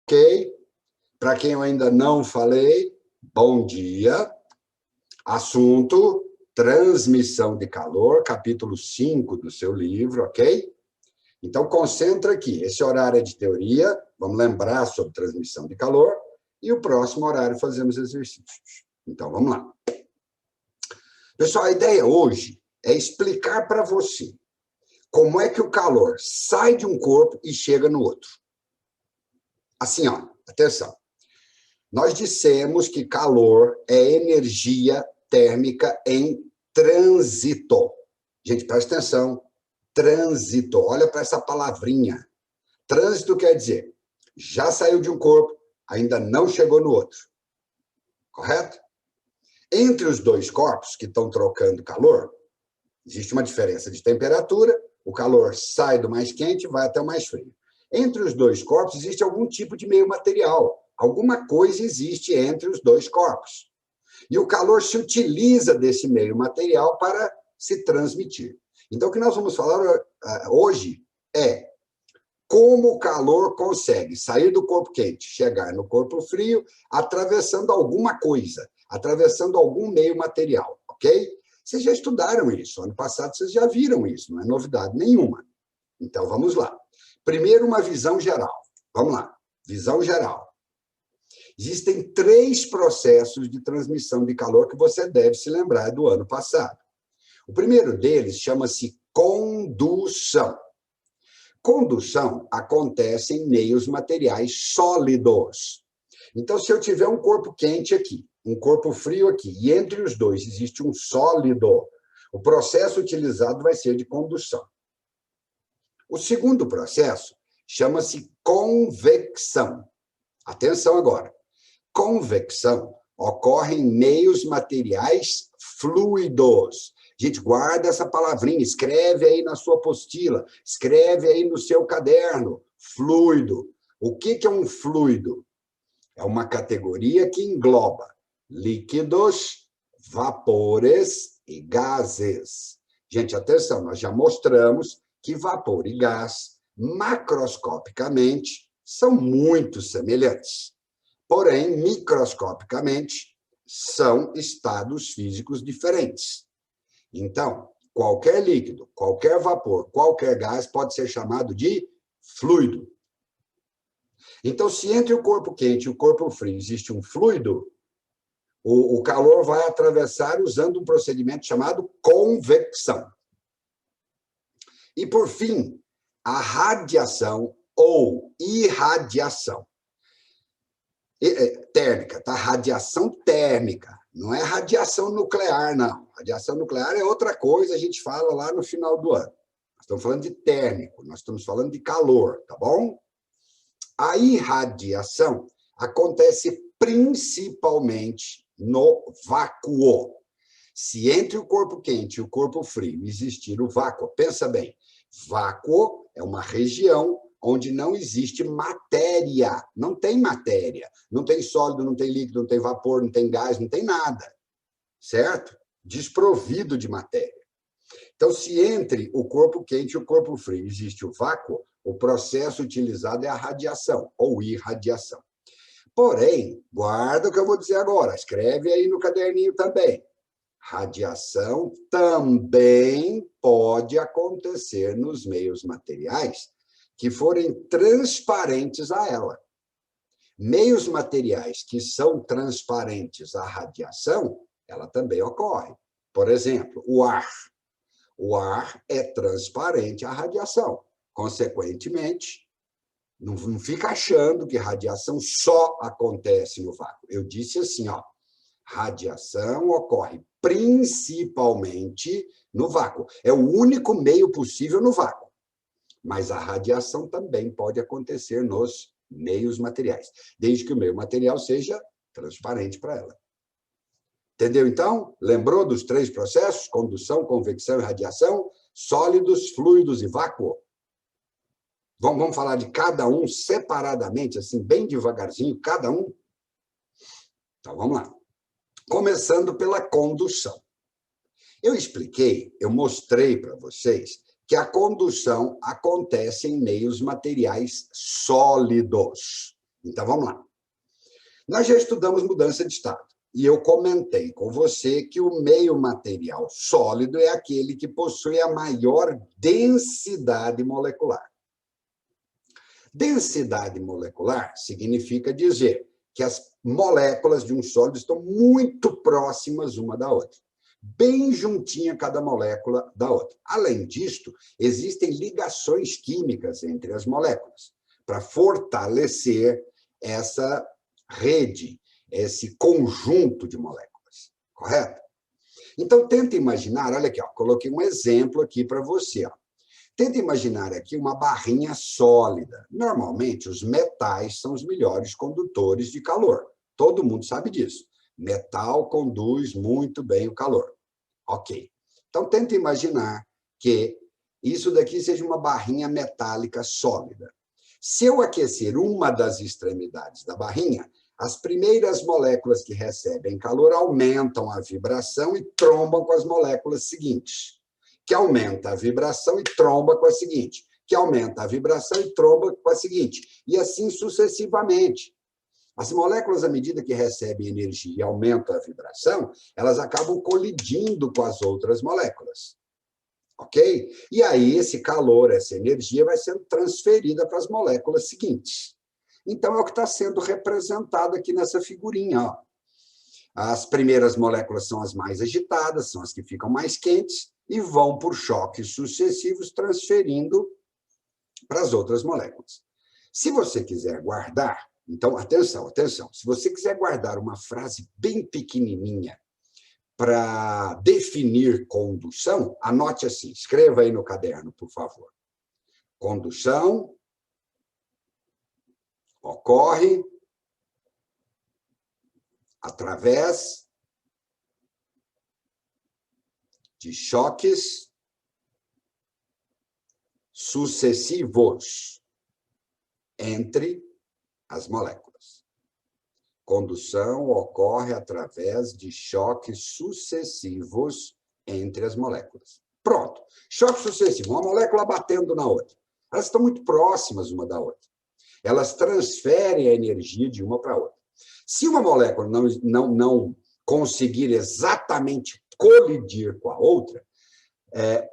Ok? Para quem eu ainda não falei, bom dia. Assunto, transmissão de calor, capítulo 5 do seu livro, ok? Então, concentra aqui. Esse horário é de teoria, vamos lembrar sobre transmissão de calor, e o próximo horário fazemos exercícios. Então, vamos lá. Pessoal, a ideia hoje é explicar para você como é que o calor sai de um corpo e chega no outro. Assim, ó, atenção. Nós dissemos que calor é energia térmica em trânsito. Gente, presta atenção. Trânsito. Olha para essa palavrinha. Trânsito quer dizer, já saiu de um corpo, ainda não chegou no outro. Correto? Entre os dois corpos que estão trocando calor, existe uma diferença de temperatura, o calor sai do mais quente e vai até o mais frio. Entre os dois corpos existe algum tipo de meio material. Alguma coisa existe entre os dois corpos. E o calor se utiliza desse meio material para se transmitir. Então, o que nós vamos falar hoje é como o calor consegue sair do corpo quente, chegar no corpo frio, atravessando alguma coisa, atravessando algum meio material, ok? Vocês já estudaram isso. Ano passado vocês já viram isso, não é novidade nenhuma. Então, vamos lá. Primeiro, uma visão geral. Vamos lá. Visão geral. Existem 3 processos de transmissão de calor que você deve se lembrar do ano passado. O primeiro deles chama-se condução. Condução acontece em meios materiais sólidos. Então, se eu tiver um corpo quente aqui, um corpo frio aqui, e entre os dois existe um sólido, o processo utilizado vai ser de condução. O segundo processo chama-se convecção. Atenção agora. Convecção ocorre em meios materiais fluidos. Gente, guarda essa palavrinha, escreve aí na sua apostila, escreve aí no seu caderno. Fluido. O que é um fluido? É uma categoria que engloba líquidos, vapores e gases. Gente, atenção, nós já mostramos que vapor e gás, macroscopicamente, são muito semelhantes. Porém, microscopicamente, são estados físicos diferentes. Então, qualquer líquido, qualquer vapor, qualquer gás pode ser chamado de fluido. Então, se entre o corpo quente e o corpo frio existe um fluido, o calor vai atravessar usando um procedimento chamado convecção. E, por fim, a radiação ou irradiação. Térmica, tá? Radiação térmica, não é radiação nuclear, não. Radiação nuclear é outra coisa, a gente fala lá no final do ano. Nós estamos falando de térmico, nós estamos falando de calor, tá bom? A irradiação acontece principalmente no vácuo. Se entre o corpo quente e o corpo frio existir o vácuo, pensa bem, vácuo é uma região onde não existe matéria, não tem matéria, não tem sólido, não tem líquido, não tem vapor, não tem gás, não tem nada, certo? Desprovido de matéria. Então, se entre o corpo quente e o corpo frio existe o vácuo, o processo utilizado é a radiação ou irradiação. Porém, guarda o que eu vou dizer agora, escreve aí no caderninho também. Radiação também pode acontecer nos meios materiais que forem transparentes a ela. Meios materiais que são transparentes à radiação, ela também ocorre. Por exemplo, o ar. O ar é transparente à radiação. Consequentemente, não fica achando que radiação só acontece no vácuo. Eu disse assim, ó, radiação ocorre principalmente no vácuo. É o único meio possível no vácuo. Mas a radiação também pode acontecer nos meios materiais, desde que o meio material seja transparente para ela. Entendeu, então? Lembrou dos 3 processos? Condução, convecção e radiação? Sólidos, fluidos e vácuo? Vamos falar de cada um separadamente, assim, bem devagarzinho, cada um? Então, vamos lá. Começando pela condução. Eu expliquei, eu mostrei para vocês que a condução acontece em meios materiais sólidos. Então, vamos lá. Nós já estudamos mudança de estado. E eu comentei com você que o meio material sólido é aquele que possui a maior densidade molecular. Densidade molecular significa dizer que as moléculas de um sólido estão muito próximas uma da outra, bem juntinha cada molécula da outra. Além disto, existem ligações químicas entre as moléculas para fortalecer essa rede, esse conjunto de moléculas, correto? Então, tenta imaginar, olha aqui, ó, coloquei um exemplo aqui para você. Ó. Tenta imaginar aqui uma barrinha sólida. Normalmente, os metais são os melhores condutores de calor. Todo mundo sabe disso. Metal conduz muito bem o calor. Ok. Então, tenta imaginar que isso daqui seja uma barrinha metálica sólida. Se eu aquecer uma das extremidades da barrinha, as primeiras moléculas que recebem calor aumentam a vibração e trombam com as moléculas seguintes, que aumenta a vibração e tromba com a seguinte, que aumenta a vibração e tromba com a seguinte, e assim sucessivamente. As moléculas, à medida que recebem energia e aumentam a vibração, elas acabam colidindo com as outras moléculas. Ok? E aí esse calor, essa energia vai sendo transferida para as moléculas seguintes. Então, é o que está sendo representado aqui nessa figurinha. Ó. As primeiras moléculas são as mais agitadas, são as que ficam mais quentes e vão por choques sucessivos transferindo para as outras moléculas. Se você quiser guardar, então, atenção, atenção, se você quiser guardar uma frase bem pequenininha para definir condução, anote assim, escreva aí no caderno, por favor. Condução ocorre através de choques sucessivos entre as moléculas. Condução ocorre através de choques sucessivos entre as moléculas. Pronto. Choque sucessivo, uma molécula batendo na outra. Elas estão muito próximas uma da outra. Elas transferem a energia de uma para a outra. Se uma molécula não conseguir exatamente colidir com a outra,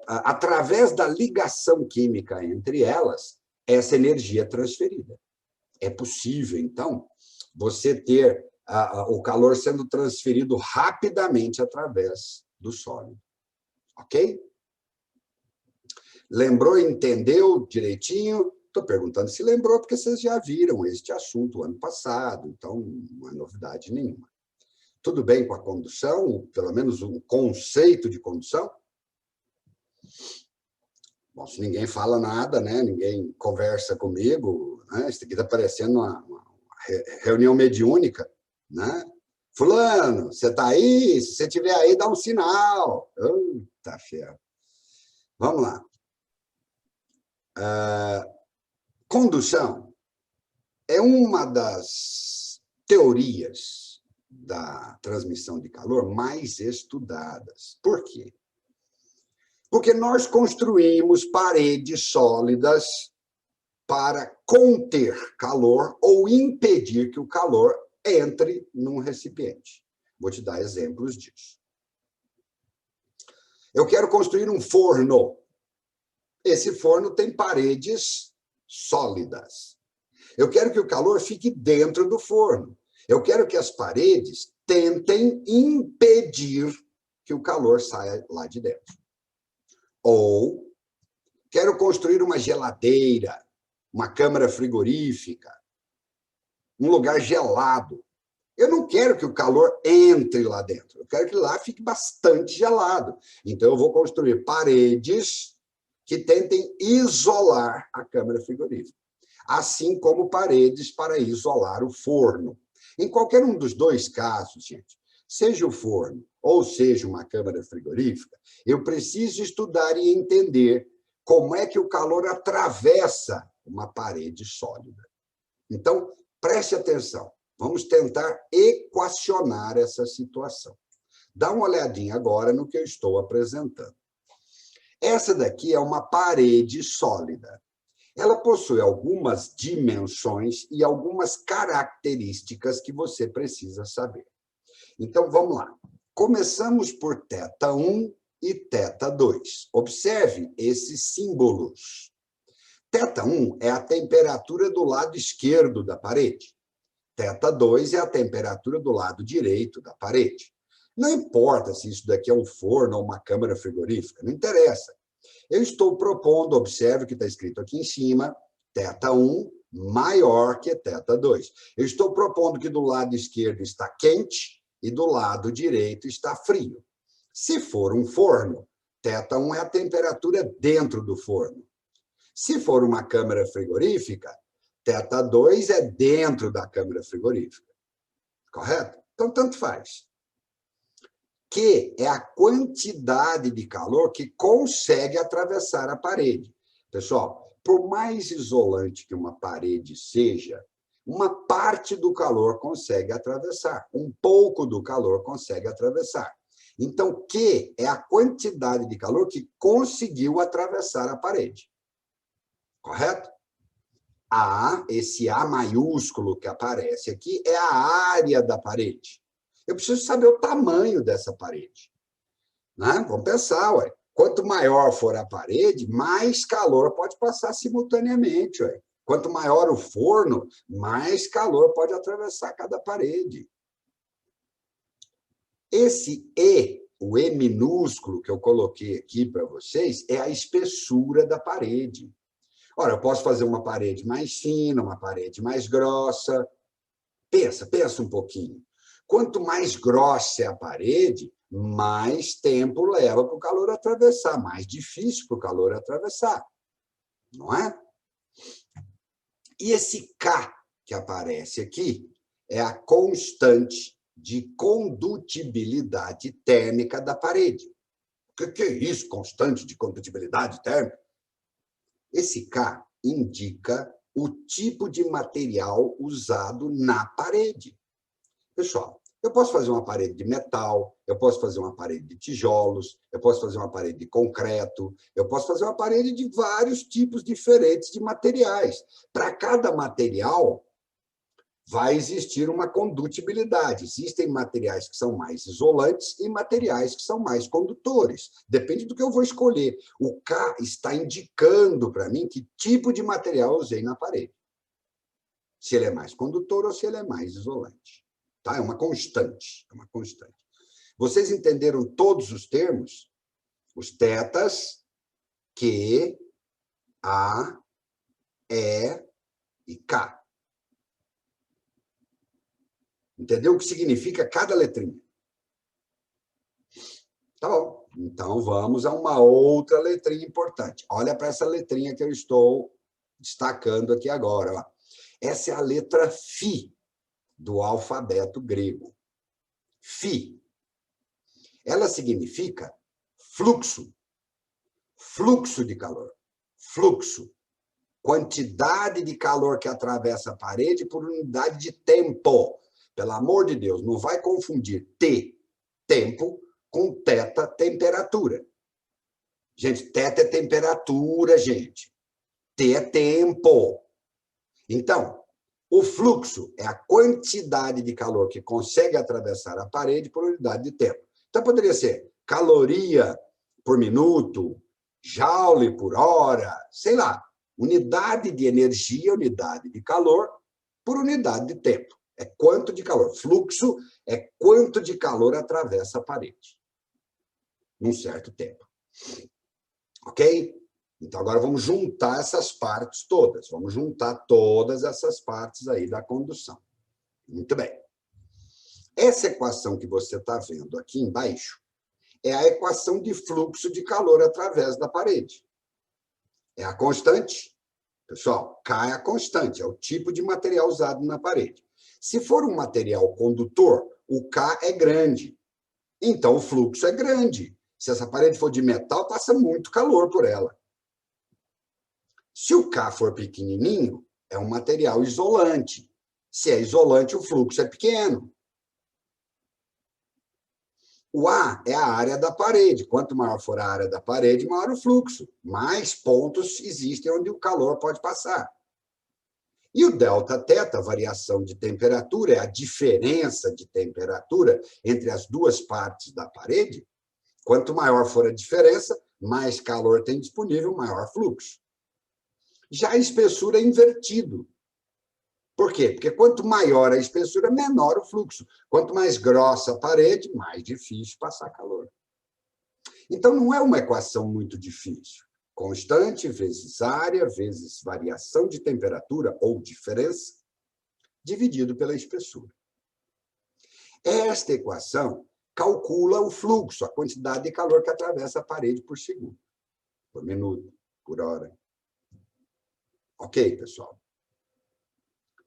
através da ligação química entre elas, essa energia é transferida. É possível, então, você ter o calor sendo transferido rapidamente através do sólido. Ok? Lembrou, entendeu direitinho? Estou perguntando se lembrou, porque vocês já viram este assunto ano passado, então não é novidade nenhuma. Tudo bem com a condução? Pelo menos um conceito de condução? Bom, se ninguém fala nada, né? Ninguém conversa comigo, né? Isso aqui está parecendo uma reunião mediúnica, né? Fulano, você está aí? Se você estiver aí, dá um sinal. Eita, ferro. Vamos lá. Condução é uma das teorias da transmissão de calor mais estudadas. Por quê? Porque nós construímos paredes sólidas para conter calor ou impedir que o calor entre num recipiente. Vou te dar exemplos disso. Eu quero construir um forno. Esse forno tem paredes sólidas. Eu quero que o calor fique dentro do forno. Eu quero que as paredes tentem impedir que o calor saia lá de dentro. Ou quero construir uma geladeira, uma câmara frigorífica, um lugar gelado. Eu não quero que o calor entre lá dentro. Eu quero que lá fique bastante gelado. Então, eu vou construir paredes que tentem isolar a câmara frigorífica, assim como paredes para isolar o forno. Em qualquer um dos dois casos, gente, seja o forno ou seja uma câmara frigorífica, eu preciso estudar e entender como é que o calor atravessa uma parede sólida. Então, preste atenção. Vamos tentar equacionar essa situação. Dá uma olhadinha agora no que eu estou apresentando. Essa daqui é uma parede sólida. Ela possui algumas dimensões e algumas características que você precisa saber. Então, vamos lá. Começamos por θ1 e θ2. Observe esses símbolos. θ1 é a temperatura do lado esquerdo da parede. θ2 é a temperatura do lado direito da parede. Não importa se isso daqui é um forno ou uma câmara frigorífica, não interessa. Eu estou propondo, observe o que está escrito aqui em cima, θ1 maior que θ2. Eu estou propondo que do lado esquerdo está quente e do lado direito está frio. Se for um forno, θ1 é a temperatura dentro do forno. Se for uma câmara frigorífica, θ2 é dentro da câmara frigorífica. Correto? Então, tanto faz. Q é a quantidade de calor que consegue atravessar a parede. Pessoal, por mais isolante que uma parede seja, uma parte do calor consegue atravessar, um pouco do calor consegue atravessar. Então, Q é a quantidade de calor que conseguiu atravessar a parede. Correto? A, esse A maiúsculo que aparece aqui, é a área da parede. Eu preciso saber o tamanho dessa parede. Né? Vamos pensar, ué. Quanto maior for a parede, mais calor pode passar simultaneamente. Ué. Quanto maior o forno, mais calor pode atravessar cada parede. Esse E, o E minúsculo que eu coloquei aqui para vocês, é a espessura da parede. Ora, eu posso fazer uma parede mais fina, uma parede mais grossa. Pensa um pouquinho. Quanto mais grossa é a parede, mais tempo leva para o calor atravessar, mais difícil para o calor atravessar. Não é? E esse K que aparece aqui é a constante de condutibilidade térmica da parede. O que é isso, constante de condutibilidade térmica? Esse K indica o tipo de material usado na parede. Pessoal, eu posso fazer uma parede de metal, eu posso fazer uma parede de tijolos, eu posso fazer uma parede de concreto, eu posso fazer uma parede de vários tipos diferentes de materiais. Para cada material, vai existir uma condutibilidade. Existem materiais que são mais isolantes e materiais que são mais condutores. Depende do que eu vou escolher. O K está indicando para mim que tipo de material eu usei na parede. Se ele é mais condutor ou se ele é mais isolante. Tá? É uma constante. É uma constante. Vocês entenderam todos os termos? Os tetas, Q, A, E e K. Entendeu o que significa cada letrinha? Tá bom. Então, vamos a uma outra letrinha importante. Olha para essa letrinha que eu estou destacando aqui agora. Ó. Essa é a letra Φ do alfabeto grego. Φ. Ela significa fluxo. Fluxo de calor. Fluxo. Quantidade de calor que atravessa a parede por unidade de tempo. Pelo amor de Deus, não vai confundir T, tempo, com θ, temperatura. Gente, θ é temperatura, gente. T é tempo. Então, o fluxo é a quantidade de calor que consegue atravessar a parede por unidade de tempo. Então, poderia ser caloria por minuto, joule por hora, sei lá. Unidade de energia, unidade de calor por unidade de tempo. É quanto de calor. Fluxo é quanto de calor atravessa a parede num certo tempo. Ok? Então, agora vamos juntar essas partes todas. Vamos juntar todas essas partes aí da condução. Muito bem. Essa equação que você está vendo aqui embaixo é a equação de fluxo de calor através da parede. É a constante. Pessoal, K é a constante, é o tipo de material usado na parede. Se for um material condutor, o K é grande. Então, o fluxo é grande. Se essa parede for de metal, passa muito calor por ela. Se o K for pequenininho, é um material isolante. Se é isolante, o fluxo é pequeno. O A é a área da parede. Quanto maior for a área da parede, maior o fluxo. Mais pontos existem onde o calor pode passar. E o delta-teta, a variação de temperatura, é a diferença de temperatura entre as duas partes da parede. Quanto maior for a diferença, mais calor tem disponível, maior fluxo. Já a espessura é invertido. Por quê? Porque quanto maior a espessura, menor o fluxo. Quanto mais grossa a parede, mais difícil passar calor. Então, não é uma equação muito difícil. Constante vezes área vezes variação de temperatura ou diferença, dividido pela espessura. Esta equação calcula o fluxo, a quantidade de calor que atravessa a parede por segundo, por minuto, por hora. Ok, pessoal?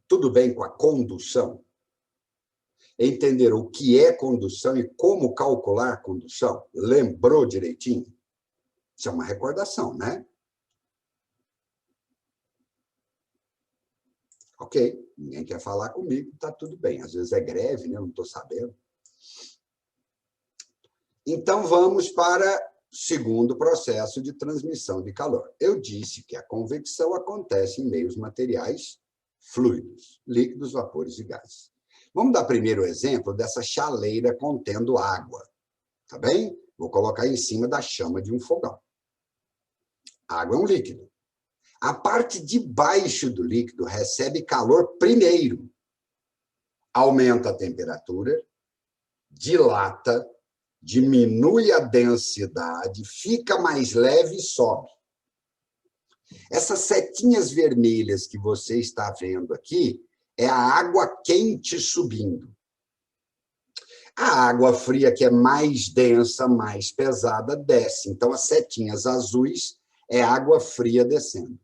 Tudo bem com a condução? Entender o que é condução e como calcular condução? Lembrou direitinho? Isso é uma recordação, né? Ok, ninguém quer falar comigo, está tudo bem. Às vezes é greve, né? Eu não estou sabendo. Então, vamos para o segundo processo de transmissão de calor. Eu disse que a convecção acontece em meios materiais fluidos, líquidos, vapores e gases. Vamos dar primeiro o exemplo dessa chaleira contendo água, tá bem? Vou colocar em cima da chama de um fogão. A água é um líquido. A parte de baixo do líquido recebe calor primeiro. Aumenta a temperatura, dilata, diminui a densidade, fica mais leve e sobe. Essas setinhas vermelhas que você está vendo aqui é a água quente subindo. A água fria, que é mais densa, mais pesada, desce. Então, as setinhas azuis é água fria descendo.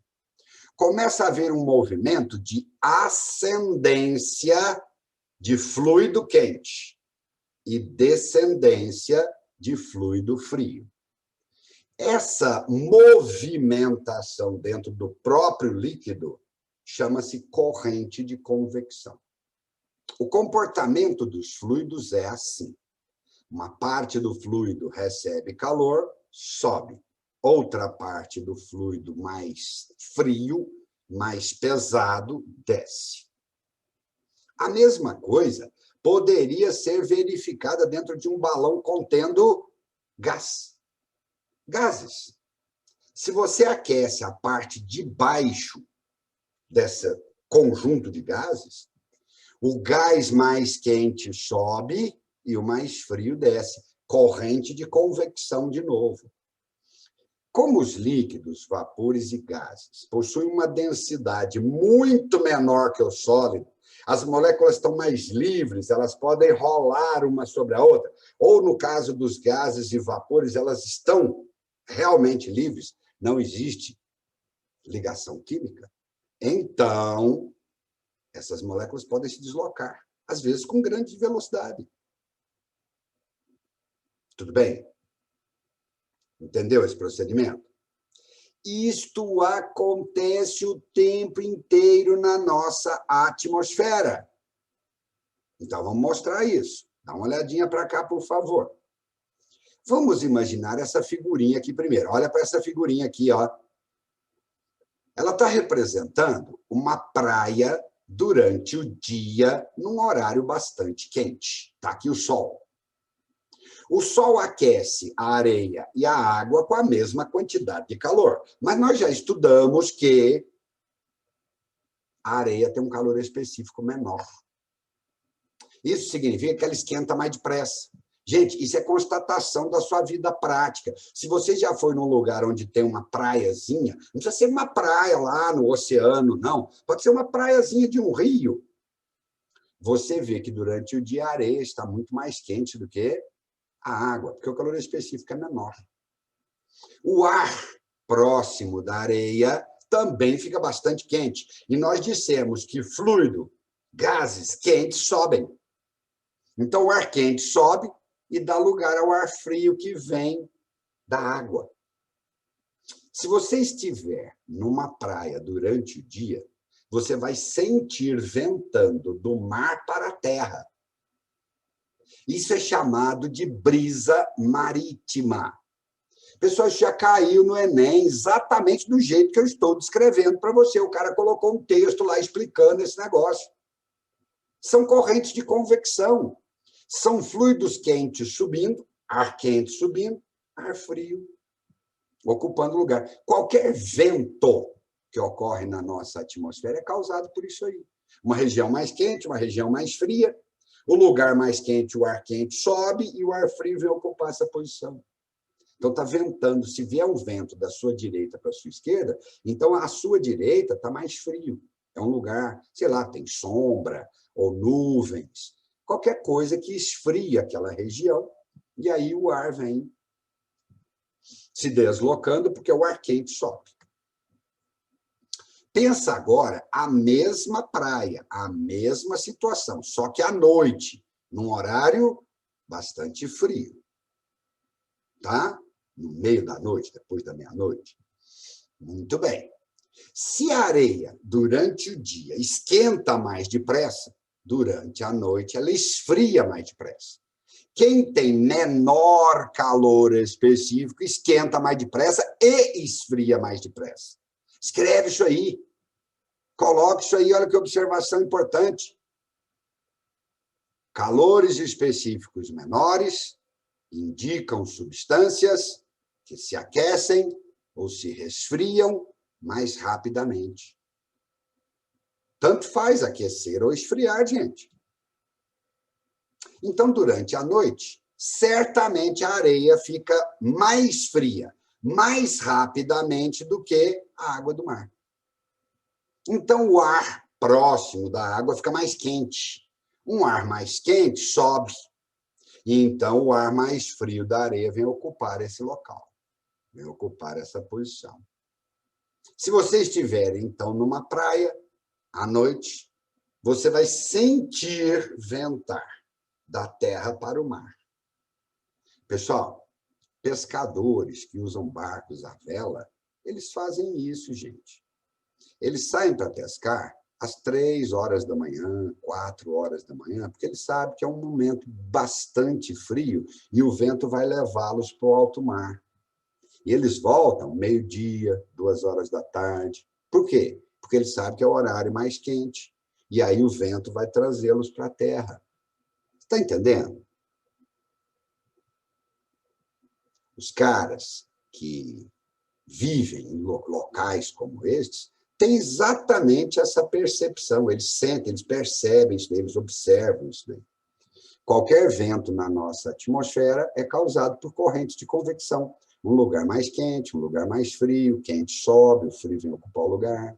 Começa a haver um movimento de ascendência de fluido quente e descendência de fluido frio. Essa movimentação dentro do próprio líquido chama-se corrente de convecção. O comportamento dos fluidos é assim. Uma parte do fluido recebe calor, sobe. Outra parte do fluido mais frio, mais pesado, desce. A mesma coisa poderia ser verificada dentro de um balão contendo gases. Se você aquece a parte de baixo desse conjunto de gases, o gás mais quente sobe e o mais frio desce. Corrente de convecção de novo. Como os líquidos, vapores e gases possuem uma densidade muito menor que o sólido, as moléculas estão mais livres, elas podem rolar uma sobre a outra, ou no caso dos gases e vapores, elas estão realmente livres, não existe ligação química. Então, essas moléculas podem se deslocar, às vezes com grande velocidade. Tudo bem? Entendeu esse procedimento? Isto acontece o tempo inteiro na nossa atmosfera. Então, vamos mostrar isso. Dá uma olhadinha para cá, por favor. Vamos imaginar essa figurinha aqui primeiro. Olha para essa figurinha aqui, ó. Ela está representando uma praia durante o dia, num horário bastante quente. Está aqui o sol. O sol aquece a areia e a água com a mesma quantidade de calor. Mas nós já estudamos que a areia tem um calor específico menor. Isso significa que ela esquenta mais depressa. Gente, isso é constatação da sua vida prática. Se você já foi num lugar onde tem uma praiazinha, não precisa ser uma praia lá no oceano, não. Pode ser uma praiazinha de um rio. Você vê que durante o dia a areia está muito mais quente do que a água, porque o calor específico é menor. O ar próximo da areia também fica bastante quente. E nós dissemos que fluido, gases quentes sobem. Então, o ar quente sobe e dá lugar ao ar frio que vem da água. Se você estiver numa praia durante o dia, você vai sentir ventando do mar para a terra. Isso é chamado de brisa marítima. Pessoal, isso já caiu no Enem exatamente do jeito que eu estou descrevendo para você. O cara colocou um texto lá explicando esse negócio. São correntes de convecção. São fluidos quentes subindo, ar quente subindo, ar frio ocupando lugar. Qualquer vento que ocorre na nossa atmosfera é causado por isso aí. Uma região mais quente, uma região mais fria. O lugar mais quente, o ar quente sobe e o ar frio vem ocupar essa posição. Então, está ventando. Se vier um vento da sua direita para a sua esquerda, então a sua direita está mais frio. É um lugar, sei lá, tem sombra ou nuvens, qualquer coisa que esfria aquela região, e aí o ar vem se deslocando porque o ar quente sobe. Pensa agora a mesma praia, a mesma situação, só que à noite, num horário bastante frio. Tá? No meio da noite, depois da meia-noite. Muito bem. Se a areia, durante o dia, esquenta mais depressa, durante a noite ela esfria mais depressa. Quem tem menor calor específico esquenta mais depressa e esfria mais depressa. Escreve isso aí. Coloque isso aí, olha que observação importante. Calores específicos menores indicam substâncias que se aquecem ou se resfriam mais rapidamente. Tanto faz aquecer ou esfriar, gente. Então, durante a noite, certamente a areia fica mais fria, mais rapidamente do que a água do mar. Então, o ar próximo da água fica mais quente. Um ar mais quente sobe. E então o ar mais frio da areia vem ocupar esse local, vem ocupar essa posição. Se você estiver, então, numa praia, à noite, você vai sentir ventar da terra para o mar. Pessoal, pescadores que usam barcos à vela, eles fazem isso, gente. Eles saem para pescar às 3 horas da manhã, 4 horas da manhã, porque eles sabem que é um momento bastante frio e o vento vai levá-los para o alto mar. E eles voltam meio-dia, 2 horas da tarde. Por quê? Porque eles sabem que é o horário mais quente. E aí o vento vai trazê-los para a terra. Está entendendo? Os caras que vivem em locais como estes têm exatamente essa percepção. Eles sentem, eles percebem isso, eles observam isso. Qualquer vento na nossa atmosfera é causado por correntes de convecção. Um lugar mais quente, um lugar mais frio, quente sobe, o frio vem ocupar o lugar.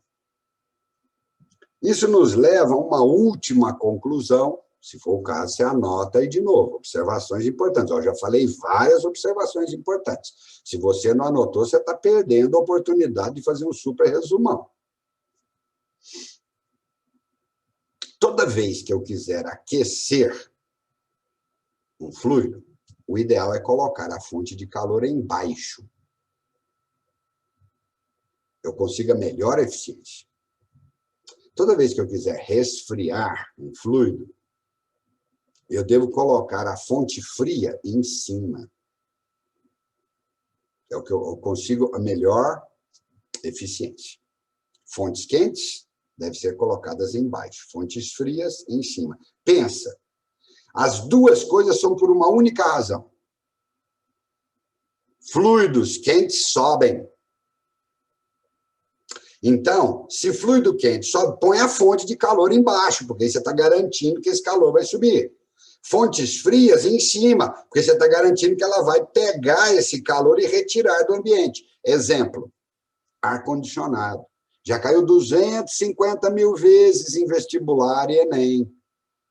Isso nos leva a uma última conclusão, se for o caso, você anota aí de novo, observações importantes. Eu já falei várias observações importantes. Se você não anotou, você está perdendo a oportunidade de fazer um super resumão. Toda vez que eu quiser aquecer um fluido, o ideal é colocar a fonte de calor embaixo. Eu consigo a melhor eficiência. Toda vez que eu quiser resfriar um fluido, eu devo colocar a fonte fria em cima. É o que eu consigo a melhor eficiência. Fontes quentes devem ser colocadas embaixo, fontes frias em cima. Pensa, as duas coisas são por uma única razão. Fluidos quentes sobem. Então, se fluido quente sobe, põe a fonte de calor embaixo, porque aí você está garantindo que esse calor vai subir. Fontes frias em cima, porque você está garantindo que ela vai pegar esse calor e retirar do ambiente. Exemplo, ar-condicionado. Já caiu 250 mil vezes em vestibular e Enem.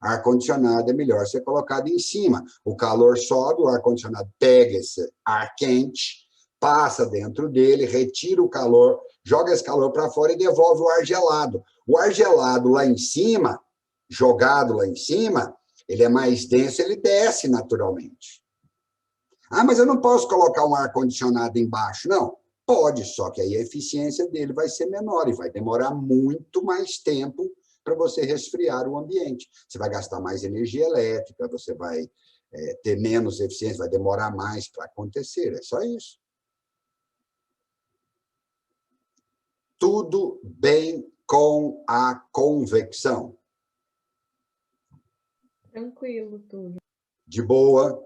Ar-condicionado é melhor ser colocado em cima. O calor sobe, o ar-condicionado pega esse ar quente, passa dentro dele, retira o calor, joga esse calor para fora e devolve o ar gelado. O ar gelado lá em cima, jogado lá em cima, ele é mais denso, ele desce naturalmente. Ah, mas eu não posso colocar um ar-condicionado embaixo. Não, pode, só que aí a eficiência dele vai ser menor e vai demorar muito mais tempo para você resfriar o ambiente. Você vai gastar mais energia elétrica, você vai ter menos eficiência, vai demorar mais para acontecer. É só isso. Tudo bem com a convecção? Tranquilo, tudo. De boa?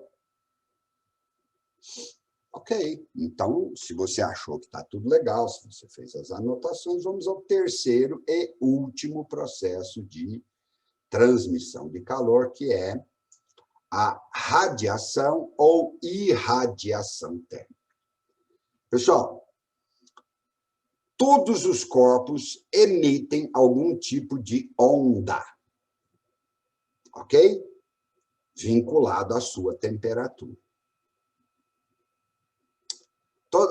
Ok. Então, se você achou que está tudo legal, se você fez as anotações, vamos ao terceiro e último processo de transmissão de calor, que é a radiação ou irradiação térmica. Pessoal, todos os corpos emitem algum tipo de onda, ok? Vinculado à sua temperatura.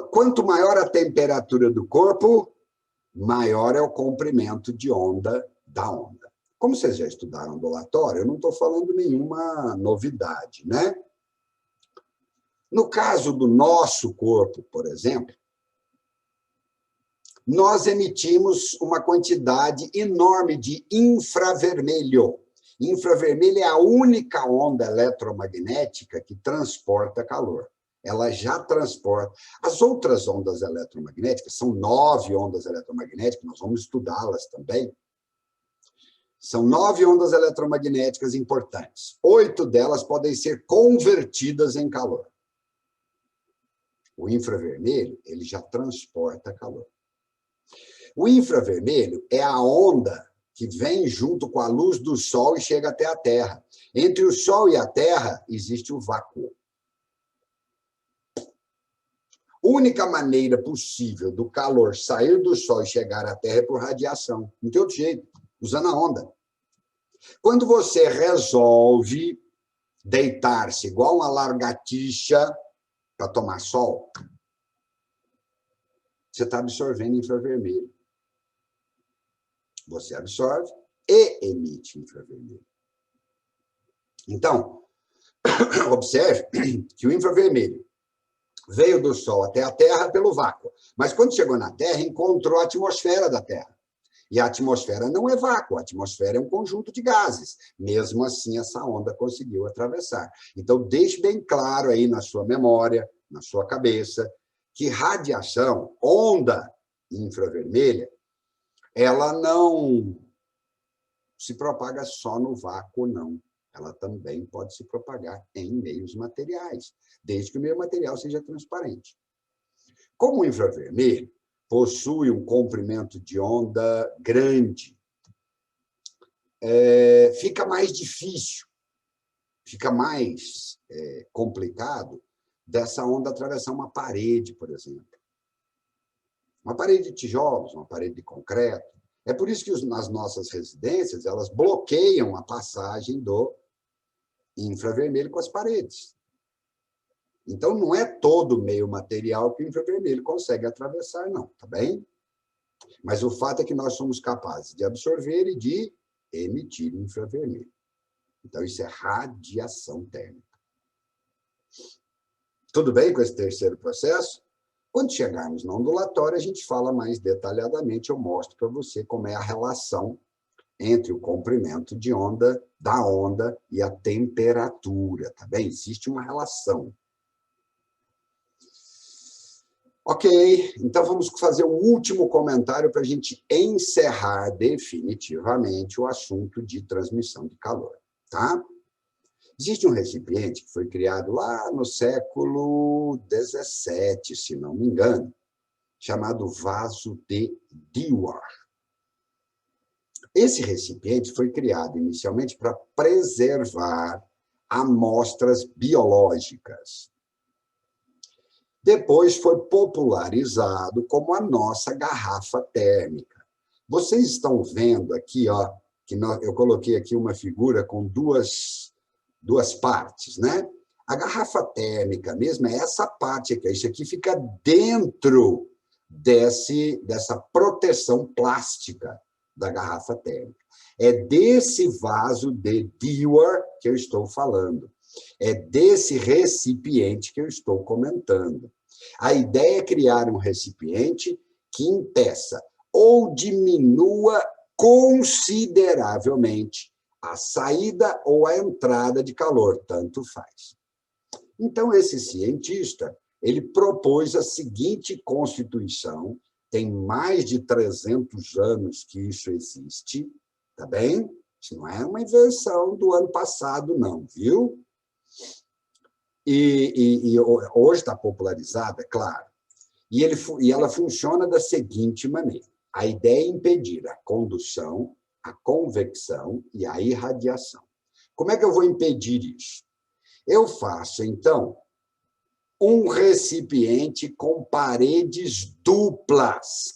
Quanto maior a temperatura do corpo, maior é o comprimento de onda da onda. Como vocês já estudaram ondulatório, eu não estou falando nenhuma novidade, né? No caso do nosso corpo, por exemplo, nós emitimos uma quantidade enorme de infravermelho. Infravermelho é a única onda eletromagnética que transporta calor. Ela já transporta. As outras ondas eletromagnéticas, são 9 ondas eletromagnéticas, nós vamos estudá-las também. São 9 ondas eletromagnéticas importantes. 8 delas podem ser convertidas em calor. O infravermelho, ele já transporta calor. O infravermelho é a onda que vem junto com a luz do Sol e chega até a Terra. Entre o Sol e a Terra existe o vácuo. A única maneira possível do calor sair do Sol e chegar à Terra é por radiação. Não tem outro jeito, usando a onda. Quando você resolve deitar-se igual uma lagartixa para tomar sol, você está absorvendo infravermelho. Você absorve e emite infravermelho. Então, observe que o infravermelho veio do Sol até a Terra pelo vácuo, mas quando chegou na Terra, encontrou a atmosfera da Terra. E a atmosfera não é vácuo, a atmosfera é um conjunto de gases. Mesmo assim, essa onda conseguiu atravessar. Então, deixe bem claro aí na sua memória, na sua cabeça, que radiação, onda infravermelha, ela não se propaga só no vácuo, não. Ela também pode se propagar em meios materiais, desde que o meio material seja transparente. Como o infravermelho possui um comprimento de onda grande, fica mais difícil, fica mais complicado dessa onda atravessar uma parede, por exemplo. Uma parede de tijolos, uma parede de concreto. É por isso que nas nossas residências elas bloqueiam a passagem do infravermelho com as paredes. Então, não é todo o meio material que o infravermelho consegue atravessar, não, tá bem? Mas o fato é que nós somos capazes de absorver e de emitir infravermelho. Então, isso é radiação térmica. Tudo bem com esse terceiro processo? Quando chegarmos no ondulatório, a gente fala mais detalhadamente, eu mostro para você como é a relação entre o comprimento de onda, da onda e a temperatura, tá bem? Existe uma relação. Ok, então vamos fazer o último comentário para a gente encerrar definitivamente o assunto de transmissão de calor, tá? Existe um recipiente que foi criado lá no século XVII, se não me engano, chamado vaso de Dewar. Esse recipiente foi criado inicialmente para preservar amostras biológicas. Depois foi popularizado como a nossa garrafa térmica. Vocês estão vendo aqui, ó, que eu coloquei aqui uma figura com duas partes, né? A garrafa térmica mesmo é essa parte aqui. Isso aqui fica dentro dessa proteção plástica da garrafa térmica. É desse vaso de Dewar que eu estou falando. É desse recipiente que eu estou comentando. A ideia é criar um recipiente que impeça ou diminua consideravelmente a saída ou a entrada de calor, tanto faz. Então, esse cientista, ele propôs a seguinte constituição, tem mais de 300 anos que isso existe, tá bem? Isso não é uma invenção do ano passado, não, viu? E hoje está popularizada, é claro. E ela funciona da seguinte maneira. A ideia é impedir a condução, a convecção e a irradiação. Como é que eu vou impedir isso? Eu faço, então, um recipiente com paredes duplas,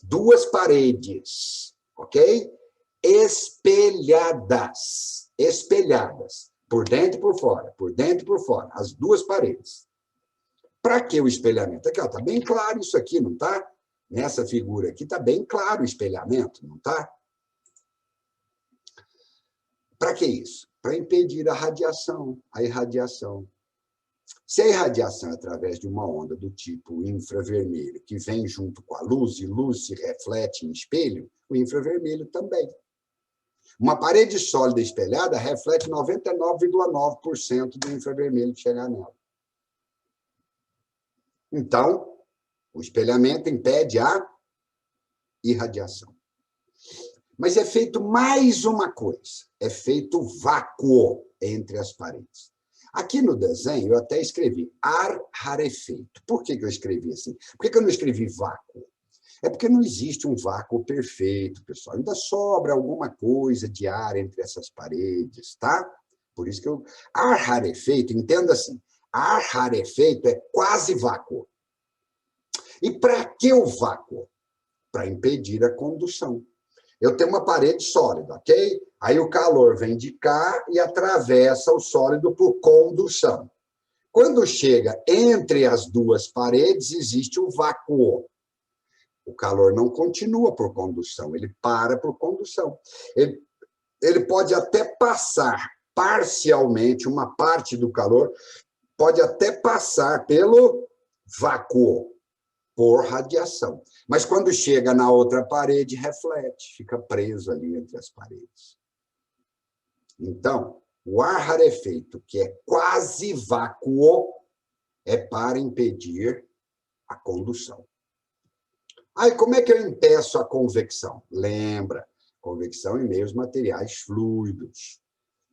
duas paredes, ok? Espelhadas, por dentro e por fora, as duas paredes. Para que o espelhamento? Aqui, está bem claro isso aqui, não está? Nessa figura aqui está bem claro o espelhamento, não está? Para que isso? Para impedir a radiação, a irradiação. Se a irradiação é através de uma onda do tipo infravermelho, que vem junto com a luz, e luz se reflete em espelho, o infravermelho também. Uma parede sólida espelhada reflete 99,9% do infravermelho que chegar nela. Então, o espelhamento impede a irradiação. Mas é feito mais uma coisa, é feito vácuo entre as paredes. Aqui no desenho eu até escrevi ar rarefeito. Por que eu escrevi assim? Por que eu não escrevi vácuo? É porque não existe um vácuo perfeito, pessoal. Ainda sobra alguma coisa de ar entre essas paredes, tá? Por isso que eu... Ar rarefeito, entenda assim, ar rarefeito é quase vácuo. E para que o vácuo? Para impedir a condução. Eu tenho uma parede sólida, ok? Aí o calor vem de cá e atravessa o sólido por condução. Quando chega entre as duas paredes, existe um vácuo. O calor não continua por condução, ele para por condução. Ele pode até passar parcialmente, uma parte do calor pode até passar pelo vácuo, por radiação. Mas quando chega na outra parede, reflete, fica preso ali entre as paredes. Então, o ar rarefeito, que é quase vácuo, é para impedir a condução. Aí, como é que eu impeço a convecção? Lembra, convecção em meios materiais fluidos.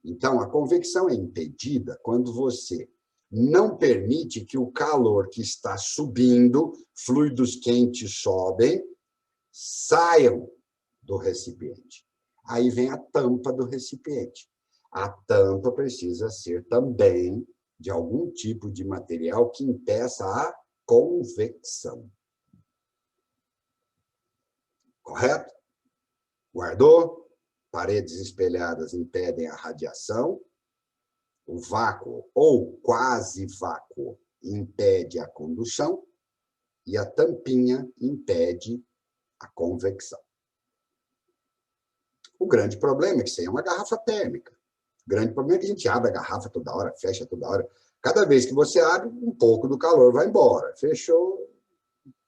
Então, a convecção é impedida quando você não permite que o calor que está subindo, fluidos quentes sobem, saiam do recipiente. Aí vem a tampa do recipiente. A tampa precisa ser também de algum tipo de material que impeça a convecção. Correto? Guardou? Paredes espelhadas impedem a radiação. O vácuo ou quase vácuo impede a condução e a tampinha impede a convecção. O grande problema é que isso aí é uma garrafa térmica. O grande problema é que a gente abre a garrafa toda hora, fecha toda hora. Cada vez que você abre, um pouco do calor vai embora. Fechou,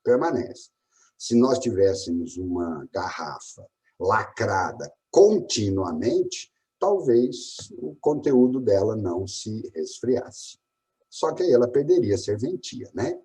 permanece. Se nós tivéssemos uma garrafa lacrada continuamente, talvez o conteúdo dela não se resfriasse. Só que aí ela perderia a serventia, né?